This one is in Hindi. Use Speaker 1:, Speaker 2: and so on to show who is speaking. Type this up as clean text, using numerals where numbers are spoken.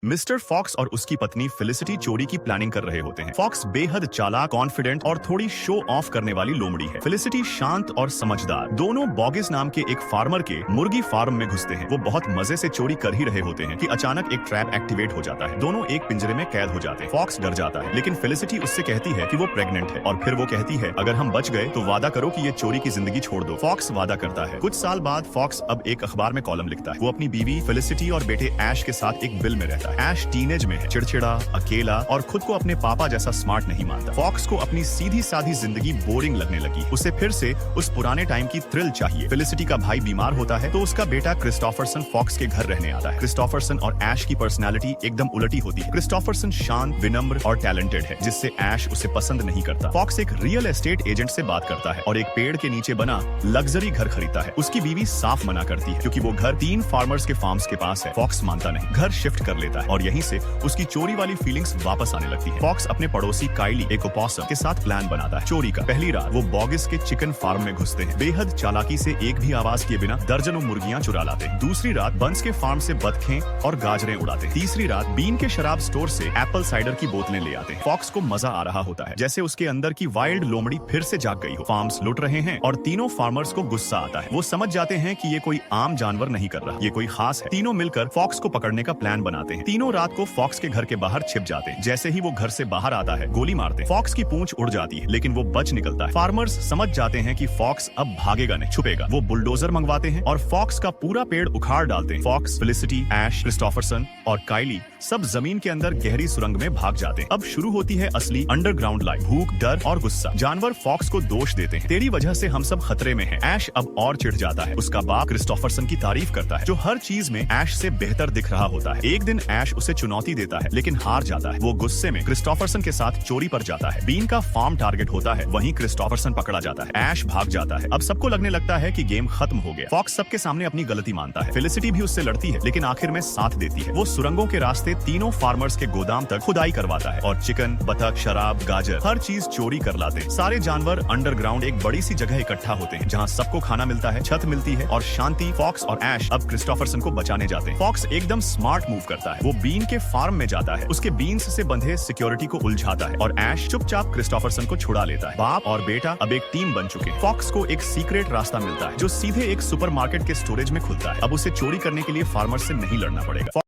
Speaker 1: मिस्टर फॉक्स और उसकी पत्नी फेलिसिटी चोरी की प्लानिंग कर रहे होते हैं। फॉक्स बेहद चालाक, कॉन्फिडेंट और थोड़ी शो ऑफ करने वाली लोमड़ी है। फेलिसिटी शांत और समझदार। दोनों बॉगिस नाम के एक फार्मर के मुर्गी फार्म में घुसते हैं। वो बहुत मजे से चोरी कर ही रहे होते हैं कि अचानक एक ट्रैप एक्टिवेट हो जाता है। दोनों एक पिंजरे में कैद हो जाते हैं। फॉक्स डर जाता है, लेकिन फेलिसिटी उससे कहती है कि वो प्रेग्नेंट है और फिर वो कहती है अगर हम बच गए तो वादा करो कि ये चोरी की जिंदगी छोड़ दो। फॉक्स वादा करता है। कुछ साल बाद फॉक्स अब एक अखबार में कॉलम लिखता है। वो अपनी बीवी फेलिसिटी और बेटे ऐश के साथ एक विल में रहता है। ऐश टीनेज में है, चिड़चिड़ा, अकेला और खुद को अपने पापा जैसा स्मार्ट नहीं मानता। फॉक्स को अपनी सीधी साधी जिंदगी बोरिंग लगने लगी। उसे फिर से उस पुराने टाइम की थ्रिल चाहिए। फेलिसिटी का भाई बीमार होता है तो उसका बेटा क्रिस्टोफरसन फॉक्स के घर रहने आता है। क्रिस्टोफरसन और ऐश की पर्सनालिटी एकदम उलटी होती है। क्रिस्टोफरसन शांत, विनम्र और टैलेंटेड है, जिससे ऐश उसे पसंद नहीं करता। फॉक्स एक रियल एस्टेट एजेंट से बात करता है और एक पेड़ के नीचे बना लग्जरी घर खरीदता है। उसकी बीवी साफ मना करती है क्योंकि वो घर 3 फार्मर्स के फार्म्स के पास है। फॉक्स मानता नहीं, घर शिफ्ट कर लेता है और यहीं से उसकी चोरी वाली फीलिंग्स वापस आने लगती है। फॉक्स अपने पड़ोसी काइली एक opossum के साथ प्लान बनाता है चोरी का। पहली रात वो बॉगिस के चिकन फार्म में घुसते हैं। बेहद चालाकी से एक भी आवाज किए बिना दर्जनों मुर्गियां चुरा लाते हैं। दूसरी रात बंस के फार्म से बतखें और गाजरें उड़ाते हैं। तीसरी रात बीन के शराब स्टोर से एप्पल साइडर की बोतलें ले आते हैं। फॉक्स को मजा आ रहा होता है, जैसे उसके अंदर की वाइल्ड लोमड़ी फिर से जाग गई हो। फार्म्स लुट रहे हैं और तीनों फार्मर्स को गुस्सा आता है। वो समझ जाते हैं कि ये कोई आम जानवर नहीं कर रहा, ये कोई खास है। तीनों मिलकर फॉक्स को पकड़ने का प्लान बनाते हैं। तीनों रात को फॉक्स के घर के बाहर छिप जाते हैं। जैसे ही वो घर से बाहर आता है गोली मारते हैं। फॉक्स की पूंछ उड़ जाती है लेकिन वो बच निकलता है। फार्मर्स समझ जाते हैं कि फॉक्स अब भागेगा नहीं, छुपेगा। वो बुलडोजर मंगवाते हैं और फॉक्स का पूरा पेड़ उखाड़ डालते हैं। फॉक्स, फेलिसिटी, ऐश, क्रिस्टोफरसन और काइली सब जमीन के अंदर गहरी सुरंग में भाग जाते हैं। अब शुरू होती है असली अंडरग्राउंड लाइफ। भूख, डर और गुस्सा। जानवर फॉक्स को दोष देते हैं, तेरी वजह से हम सब खतरे में हैं। ऐश अब और चिढ़ जाता है। उसका बाप क्रिस्टोफरसन की तारीफ करता है, जो हर चीज में ऐश से बेहतर दिख रहा होता है। एक दिन ऐश उसे चुनौती देता है लेकिन हार जाता है। वो गुस्से में क्रिस्टोफरसन के साथ चोरी पर जाता है। बीन का फार्म टारगेट होता है, वहीं क्रिस्टोफरसन पकड़ा जाता है। ऐश भाग जाता है। अब सबको लगने लगता है कि गेम खत्म हो गया। फॉक्स सबके सामने अपनी गलती मानता है। फेलिसिटी भी उससे लड़ती है लेकिन आखिर में साथ देती है। वो सुरंगों के रास्ते तीनों फार्मर्स के गोदाम तक खुदाई करवाता है और चिकन, बतख, शराब, गाजर हर चीज चोरी कर लाते हैं। सारे जानवर अंडरग्राउंड एक बड़ी सी जगह इकट्ठा होते हैं जहाँ सबको खाना मिलता है, छत मिलती है और शांति। फॉक्स और ऐश अब क्रिस्टोफरसन को बचाने जाते हैं। फॉक्स एकदम स्मार्ट मूव करता है। वो बीन के फार्म में जाता है, उसके बीन्स से बंधे सिक्योरिटी को उलझाता है और ऐश चुपचाप क्रिस्टोफरसन को छुड़ा लेता है। बाप और बेटा अब एक टीम बन चुके हैं। फॉक्स को एक सीक्रेट रास्ता मिलता है जो सीधे एक सुपरमार्केट के स्टोरेज में खुलता है। अब उसे चोरी करने के लिए फार्मर से नहीं लड़ना पड़ेगा।